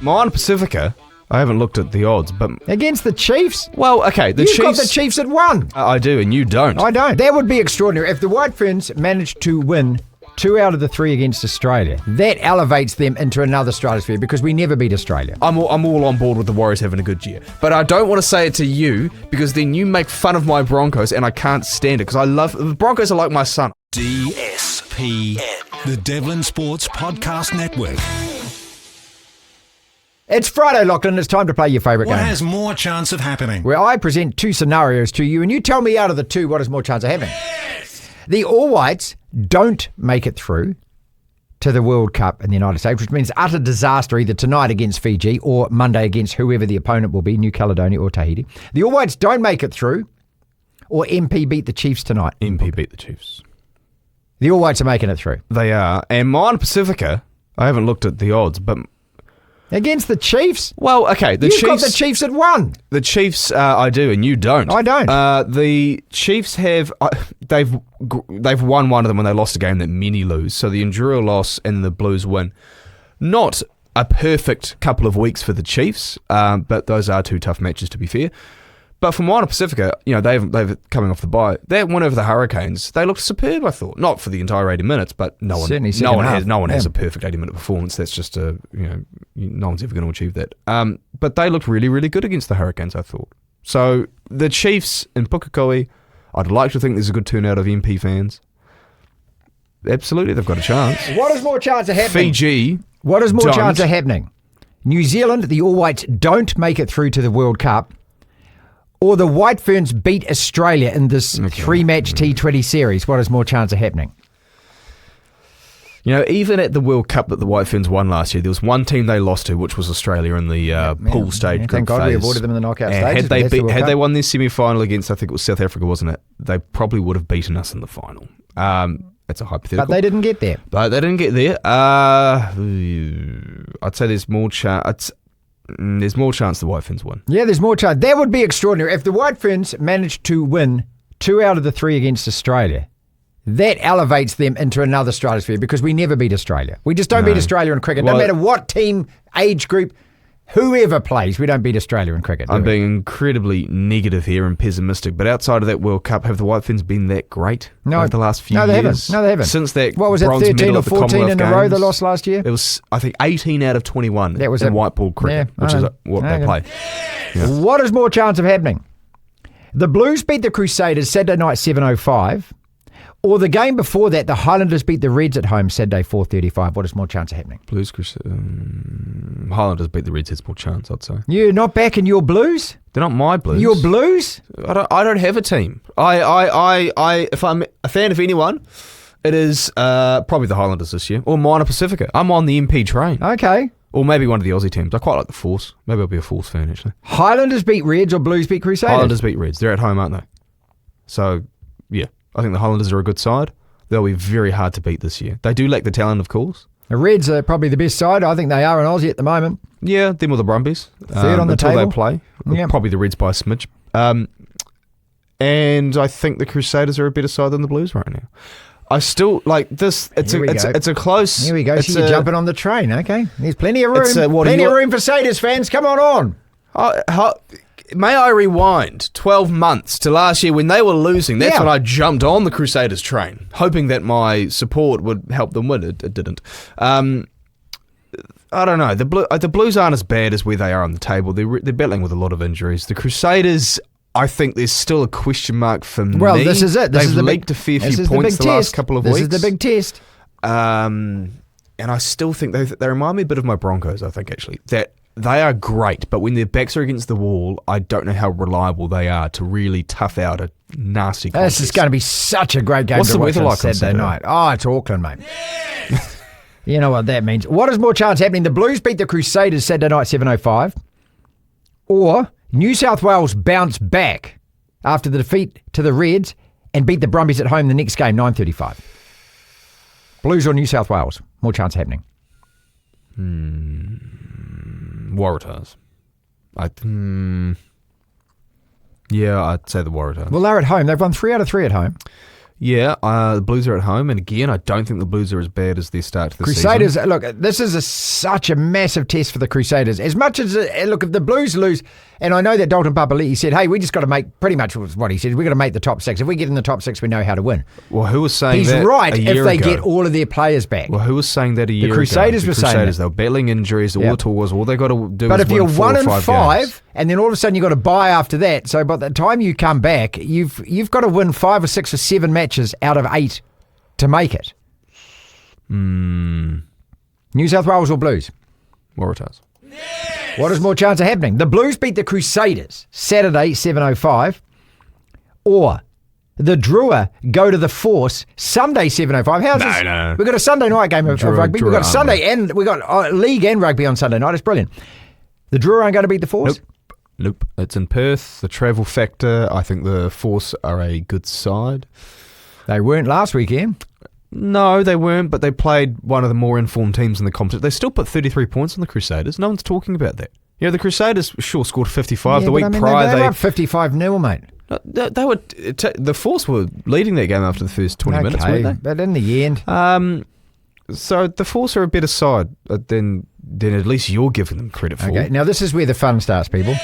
Mine Pacifica, I haven't looked at the odds, but... Against the Chiefs? Well, okay, the You've Chiefs... got the Chiefs at 1. I do, and you don't. I don't. That would be extraordinary. If the White Ferns managed to win 2 out of the 3 against Australia, that elevates them into another stratosphere because we never beat Australia. I'm all on board with the Warriors having a good year. But I don't want to say it to you because then you make fun of my Broncos and I can't stand it because the Broncos are like my son. DSPN, the Devlin Sports Podcast Network. It's Friday, Lachlan. It's time to play your favourite game. What has more chance of happening? Where I present 2 scenarios to you and you tell me out of the 2 what has more chance of happening. Yes! The All Whites don't make it through to the World Cup in the United States, which means utter disaster either tonight against Fiji or Monday against whoever the opponent will be, New Caledonia or Tahiti. The All Whites don't make it through, or MP beat the Chiefs tonight. MP beat the Chiefs. The All Whites are making it through. They are. And mine Pacifica, I haven't looked at the odds, but... Against the Chiefs? Well, okay, You've got the Chiefs at 1. The Chiefs, I do, and you don't. I don't. The Chiefs have they've won one of them when they lost a game that many lose. So the Enduro loss and the Blues win. Not a perfect couple of weeks for the Chiefs, but those are 2 tough matches to be fair. But for Moana Pacifica, you know, they've coming off the bye. That win over the Hurricanes, they looked superb, I thought. Not for the entire 80 minutes, but no one has a perfect 80-minute performance. That's just no one's ever going to achieve that. But they looked really, really good against the Hurricanes, I thought. So the Chiefs in Pukekohe, I'd like to think there's a good turnout of MP fans. Absolutely, they've got a chance. What is more chance of happening? Fiji. What is more chance of happening? New Zealand, the All Whites don't make it through to the World Cup, or the White Ferns beat Australia in this 3-match T20 series. What is more chance of happening? You know, even at the World Cup that the White Ferns won last year, there was one team they lost to, which was Australia in the pool stage. Thank God we avoided them in the knockout stages. Had they won their semi-final against, I think it was South Africa, wasn't it? They probably would have beaten us in the final. It's a hypothetical. But they didn't get there. I'd say there's more chance. There's more chance the White Ferns win. Yeah, there's more chance. That would be extraordinary. If the White Ferns managed to win 2 out of the 3 against Australia, that elevates them into another stratosphere because we never beat Australia. We just don't beat Australia in cricket. No matter what team, age group, whoever plays, we don't beat Australia in cricket. I'm being incredibly negative here and pessimistic, but outside of that World Cup, have the White Ferns been that great over the last few years? No, they haven't. Since that what was it, 13 or 14 in a row they lost last year? It was, I think, 18 out of 21 in white ball cricket, which is what they play. Yeah. What is more chance of happening? The Blues beat the Crusaders Saturday night 7:05, or the game before that, the Highlanders beat the Reds at home Saturday 4:35. What is more chance of happening? Highlanders beat the Reds has more chance, I'd say. You're not backing your Blues? They're not my Blues. Your Blues? I don't have a team. If I'm a fan of anyone, it is probably the Highlanders this year, or Moana Pacifica. I'm on the MP train. Okay. Or maybe one of the Aussie teams. I quite like the Force. Maybe I'll be a Force fan, actually. Highlanders beat Reds or Blues beat Crusaders? Highlanders beat Reds. They're at home, aren't they? So, yeah. I think the Highlanders are a good side. They'll be very hard to beat this year. They do lack the talent, of course. The Reds are probably the best side. I think they are in Aussie at the moment. Yeah, them or the Brumbies. Third on the table. Until they play. Yep. Probably the Reds by a smidge. And I think the Crusaders are a better side than the Blues right now. I still like this. It's a close. Here we go. So you're jumping on the train. Okay, there's plenty of room. Plenty of room for Crusaders fans. Come on. May I rewind 12 months to last year when they were losing? That's when I jumped on the Crusaders train, hoping that my support would help them win. It didn't. I don't know. The Blues aren't as bad as where they are on the table. They're battling with a lot of injuries. The Crusaders, I think there's still a question mark for me. Well, this is it. They've leaked a fair few points the last couple of weeks. This is the big test. And I still think they remind me a bit of my Broncos, I think, actually. That they are great, but when their backs are against the wall, I don't know how reliable they are to really tough out a nasty contest. This is going to be such a great game What's to watch the weather on like Saturday night. Oh, it's Auckland, mate. You know what that means. What is more chance happening? The Blues beat the Crusaders Saturday night 7:05, or New South Wales bounce back after the defeat to the Reds and beat the Brumbies at home the next game 9:35. Blues or New South Wales? More chance happening. Waratahs. Yeah, I'd say the Waratahs. Well, they're at home. They've won 3 out of 3 at home. Yeah, the Blues are at home, and again, I don't think the Blues are as bad as their start to the Crusaders, season. look, this is such a massive test for the Crusaders. As much as, look, if the Blues lose, and I know that Dalton Papali'i said, hey, we just got to make, pretty much what he said, we've got to make the top 6. If we get in the top 6, we know how to win. Well, who was saying He's that right a year if they ago? get all of their players back. Well, who was saying that a year ago? Crusaders were saying that. They were battling injuries. All Yep. the talk was, all they got to do But is if win you're 4 1 or and 5 5, games. and then all of a sudden you've got to buy after that, so by the time you come back, you've got to win 5 or 6 or 7 matches out of 8 to make it. New South Wales or Blues? Waratahs. What is more chance of happening? The Blues beat the Crusaders Saturday 7:05, or the Drua go to the Force Sunday 7:05. How's this? No. We've got a Sunday night game of rugby. We've got Sunday and we've got league and rugby on Sunday night. It's brilliant. The Drua aren't going to beat the Force. Nope. It's in Perth. The travel factor. I think the Force are a good side. They weren't last weekend. No, they weren't, but they played one of the more informed teams in the competition. They still put 33 points on the Crusaders. No one's talking about that. You know, the Crusaders sure scored 55 the week prior. They were up 55-0, mate. They were the Force were leading that game after the first 20 minutes, weren't they? But in the end, so the Force are a better side than at least you're giving them credit for. okay. Now this is where the fun starts, people.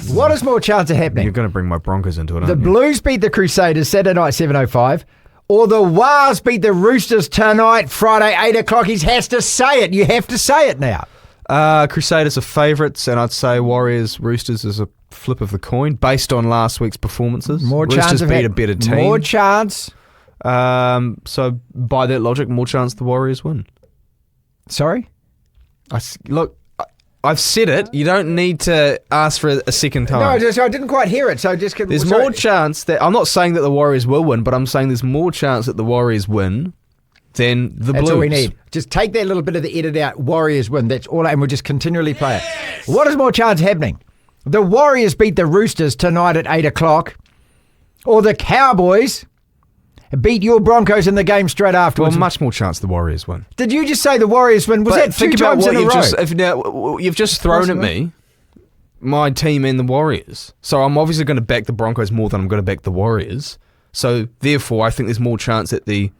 What is more chance of happening? You're going to bring my Broncos into it, aren't The you? Blues beat the Crusaders Saturday night 7:05, or the Wahs beat the Roosters tonight Friday 8 o'clock. He has to say it. You have to say it now. Crusaders are favourites, and I'd say Warriors Roosters is a flip of the coin based on last week's performances. More Roosters chance of beat a better team. More chance. So by that logic, more chance the Warriors win. Sorry? I've said it. You don't need to ask for a second time. No, I didn't quite hear it. So There's more chance that I'm not saying that the Warriors will win, but I'm saying there's more chance that the Warriors win than the Blues. That's all we need. Just take that little bit of the edit out. Warriors win. That's all, and we'll just continually play it. What is more chance happening? The Warriors beat the Roosters tonight at 8 o'clock, or the Cowboys beat your Broncos in the game straight afterwards. Well, much more chance the Warriors win. Did you just say the Warriors win? Was that 2 times in a row? You've just thrown at me my team and the Warriors. So I'm obviously going to back the Broncos more than I'm going to back the Warriors. So therefore, I think there's more chance that the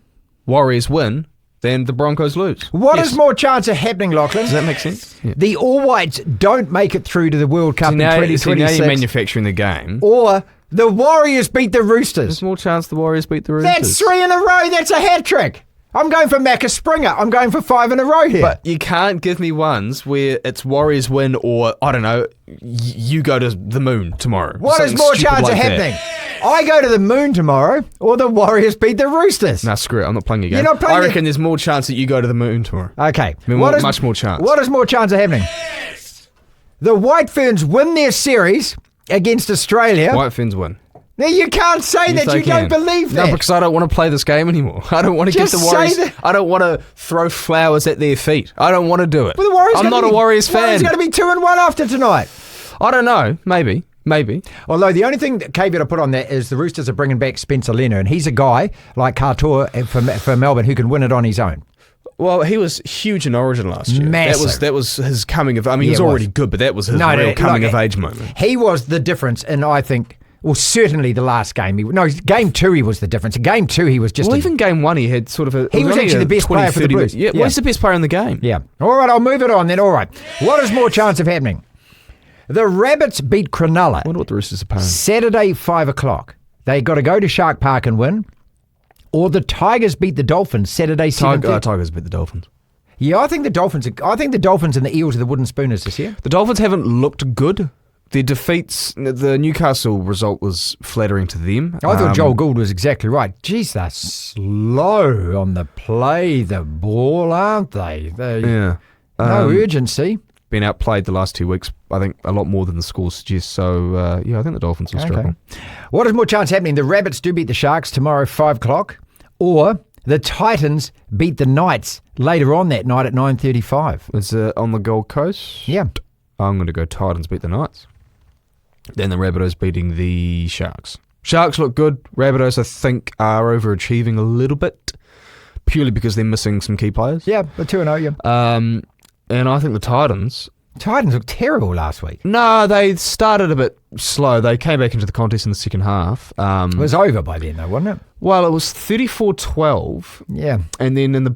Warriors win than the Broncos lose. What is more chance of happening, Lachlan? Does that make sense? Yeah. The All Whites don't make it through to the World Cup in 2026. Now you're manufacturing the game. Or the Warriors beat the Roosters. There's more chance the Warriors beat the Roosters. That's 3 in a row. That's a hat trick. I'm going for Macca Springer. I'm going for 5 in a row here. But you can't give me ones where it's Warriors win or, I don't know, you go to the moon tomorrow. What is more chance of happening? I go to the moon tomorrow or the Warriors beat the Roosters. Nah, screw it. I'm not playing your game. You're not playing I reckon there's more chance that you go to the moon tomorrow. Okay. Much more chance. What is more chance of happening? The White Ferns win their series against Australia. White Ferns win. Now, you can't say that. You don't believe that. No, because I don't want to play this game anymore. I don't want to get the Warriors. I don't want to throw flowers at their feet. I don't want to do it. Well, the Warriors I'm not a Warriors fan. Warriors going to be 2-1 after tonight. I don't know. Maybe. Although the only thing that caveat I put on that is the Roosters are bringing back Spencer Leonard, and he's a guy like Katoa for Melbourne who can win it on his own. Well, he was huge in Origin last year. Massive. That was his coming of. I mean, he was already good, but that was his real coming of age moment. He was the difference, and I think. Well, certainly the last game. Game 2 he was the difference. In game 2 he was just. Well, even game 1 he had sort of a. He was actually the best player for the Blues. Yeah, well, he's the best player in the game. Yeah. All right, I'll move it on then. All right. What is more chance of happening? The Rabbits beat Cronulla. I wonder what the Roosters are paying. Saturday 5 o'clock. They got to go to Shark Park and win. Or the Tigers beat the Dolphins Saturday 7:30. Tigers beat the Dolphins. Yeah, I think the Dolphins and the Eels are the wooden spooners this year. The Dolphins haven't looked good. Their defeats, the Newcastle result was flattering to them. I thought Joel Gould was exactly right. Jeez, they're slow on the play, the ball, aren't they? Yeah. No urgency. Been outplayed the last 2 weeks, I think, a lot more than the score suggests. So, I think the Dolphins will struggle. What is more chance happening? The Rabbits do beat the Sharks tomorrow, 5 o'clock, or the Titans beat the Knights later on that night at 9:35. Is it on the Gold Coast? Yeah. I'm going to go Titans beat the Knights. Then the Rabbitohs beating the Sharks. Sharks look good. Rabbitohs, I think, are overachieving a little bit, purely because they're missing some key players. Yeah, the 2-0, yeah. And I think the Titans Titans looked terrible last week. No, they started a bit slow. They came back into the contest in the second half. It was over by then, though, wasn't it? Well, it was 34-12. Yeah. And then in the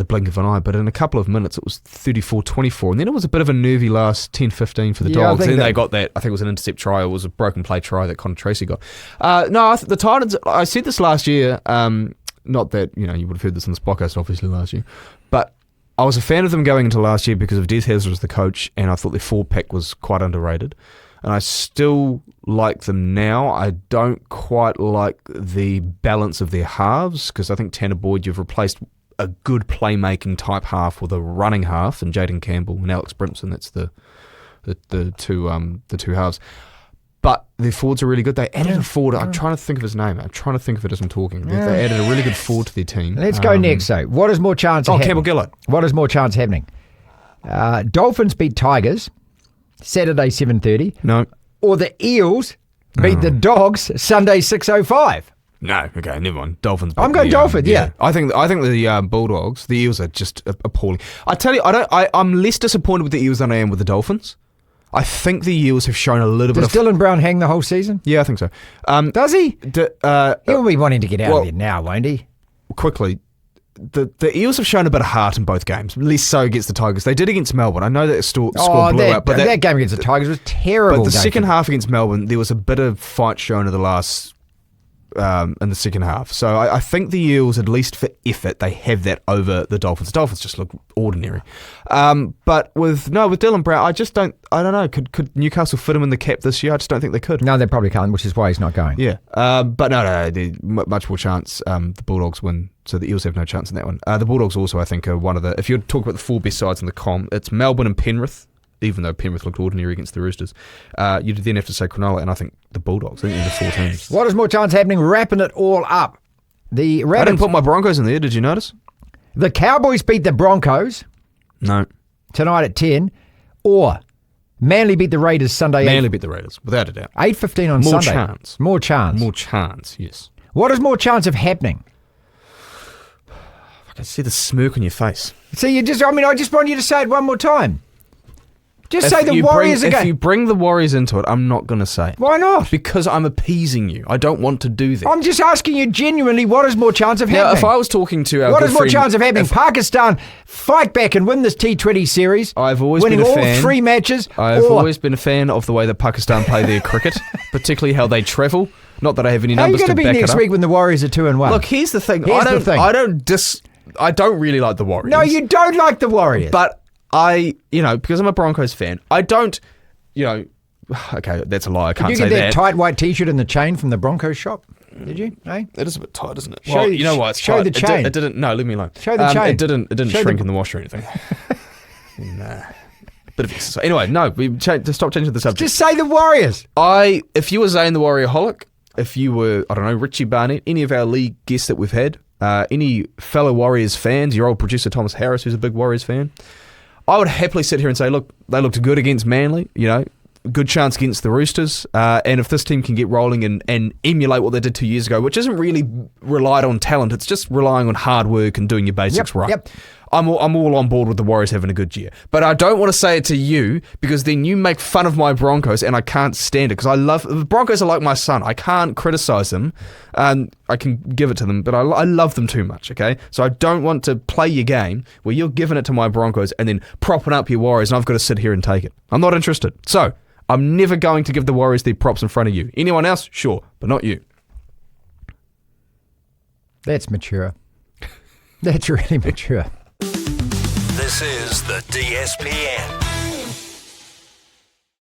blink of an eye, but in a couple of minutes it was 34-24. And then it was a bit of a nervy last 10-15 for the Dogs. Then they got that, I think it was an intercept try. It was a broken play try that Connor Tracy got. The Titans, I said this last year, not that, you would have heard this in this podcast, obviously, last year, but I was a fan of them going into last year because of Des Hasler as the coach, and I thought their forward pack was quite underrated. And I still like them now. I don't quite like the balance of their halves, because I think Tanner Boyd, you've replaced a good playmaking type half with a running half, and Jaden Campbell and Alex Brimson. That's the two halves. But their forwards are really good. They added a forward. I'm trying to think of his name. I'm trying to think of it as I'm talking. They added a really good forward to their team. Let's go next, though. What is more chance of Campbell Gillard. What is more chance happening? Dolphins beat Tigers Saturday 7:30. No. Or the Eels beat the Dogs Sunday 6:05. No, okay, never mind. Dolphins. I'm going Dolphins. Yeah. I think the Bulldogs, the Eels are just appalling. I tell you, I'm less disappointed with the Eels than I am with the Dolphins. I think the Eels have shown a little bit of... Does Dylan Brown hang the whole season? Yeah, I think so. Does he? He'll be wanting to get out well, of there now, won't he? Quickly, the Eels have shown a bit of heart in both games, less so against the Tigers. They did against Melbourne. I know that score blew out, but that game against the Tigers was terrible. But the second half against Melbourne, there was a bit of fight shown in the last... in the second half. So I think the Eels, at least for effort, they have that over the Dolphins. The Dolphins just look ordinary. But with Dylan Brown, I don't know, could Newcastle fit him in the cap this year? I just don't think they could. No, they probably can't, which is why he's not going. Yeah. But no, much more chance the Bulldogs win. So the Eels have no chance in that one. The Bulldogs also, I think, are one of the, if you talk about the four best sides in the comp, it's Melbourne and Penrith. Even though Penrith looked ordinary against the Roosters, you'd then have to say Cronulla, and I think the Bulldogs. I think they're the 4 teams. What is more chance happening? Wrapping it all up. I didn't put my Broncos in there. Did you notice? The Cowboys beat the Broncos. No. Tonight at 10, or Manly beat the Raiders Sunday. Manly beat the Raiders, without a doubt. 8:15 on more Sunday. Chance. More chance. More chance. Yes. What is more chance of happening? I can see the smirk on your face. See, I just want you to say it one more time. Just say the Warriors again. If you bring the Warriors into it, I'm not going to say it. Why not? Because I'm appeasing you. I don't want to do that. I'm just asking you genuinely, what is more chance of happening? Now, if I was talking to our what good is more friend, chance of happening? Pakistan fight back and win this T20 series. I've always winning been a all fan. 3 matches. I've always been a fan of the way that Pakistan play their cricket, particularly how they travel. Not that I have any numbers to back it up. How are you going to be next week when the Warriors are 2-1? Look, here's the thing. I don't really like the Warriors. No, you don't like the Warriors. But because I'm a Broncos fan, I don't, okay, that's a lie. I can't say that. Did you get that tight white T-shirt and the chain from the Broncos shop? Did you? Hey? It is a bit tight, isn't it? Well, you know why it's show tight. the chain. It didn't. No, leave me alone. Show the chain. It didn't shrink in the wash or anything. Nah. Bit of exercise. Anyway, no, to stop changing the subject. Just say the Warriors. If you were Zane the Warriorholic, if you were, I don't know, Richie Barnett, any of our league guests that we've had, any fellow Warriors fans, your old producer Thomas Harris, who's a big Warriors fan, I would happily sit here and say, look, they looked good against Manly, good chance against the Roosters, and if this team can get rolling and emulate what they did 2 years ago, which isn't really relied on talent, it's just relying on hard work and doing your basics right. Yep. I'm all on board with the Warriors having a good year. But I don't want to say it to you because then you make fun of my Broncos and I can't stand it because the Broncos are like my son. I can't criticize them. I can give it to them, but I love them too much, okay? So I don't want to play your game where you're giving it to my Broncos and then propping up your Warriors and I've got to sit here and take it. I'm not interested. So I'm never going to give the Warriors their props in front of you. Anyone else? Sure, but not you. That's mature. That's really mature. This is the DSPN.